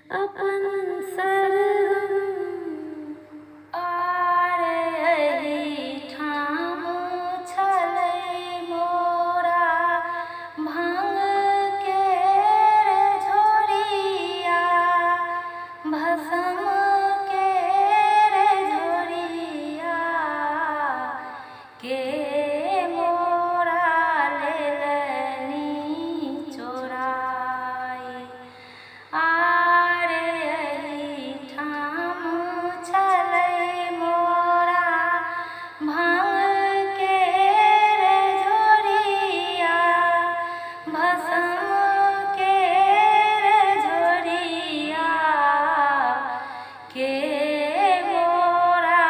अपन सरगम आरे एही ठाम छलै मोरा भांग के झोरिया भस्म के झोरिया के मोरा लेलनी चोराई। आरे एही ठाम छलै मोरा भांग के झोरिया भस्म के झोरिया के मोरा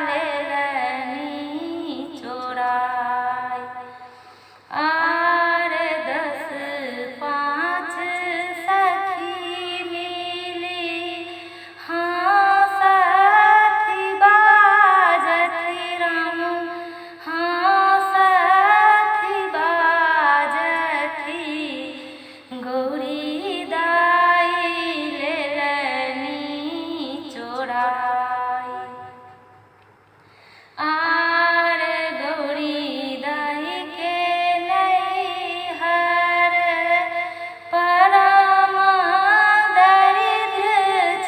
लेलनी चोराई। आरे 10-5 सखी मिली हाँ साथी बाजती राम हाँ साथी बाजती गौरी दाई लेलनी चोराई। आरे गौरी दाई के नैहर परम दरिद्र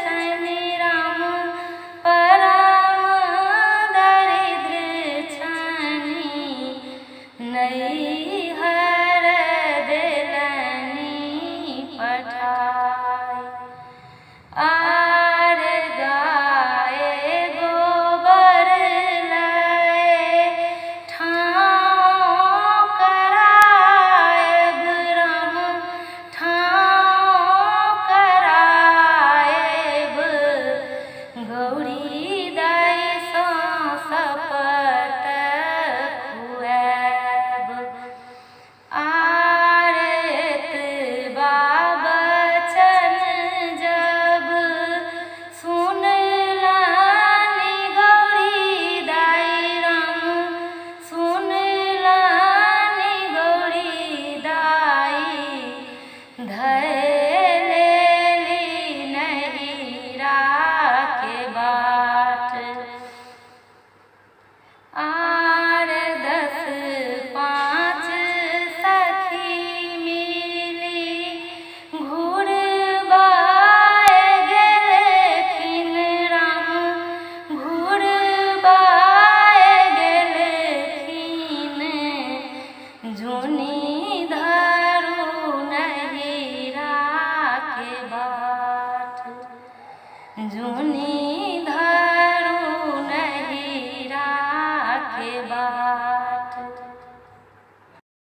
छनि राम परम दरिद्र छनि नैहर देलनि पठाई। आरे गाय गोबर लए ठाँव कराएब राम ठाँव कराएब गौरी दाई सँ शपथ खुआएब। आरे एतबा बचन जब सुनलनि गौरी दाई राम सुनलनि गौरी दाई धरि लेली नहिरा के बाट। आरे 10-5 सखी मिली घुरबाए गेलखिन राम घुरबाए गेलखिन जुनी धरू नहिरा के बाट जुनी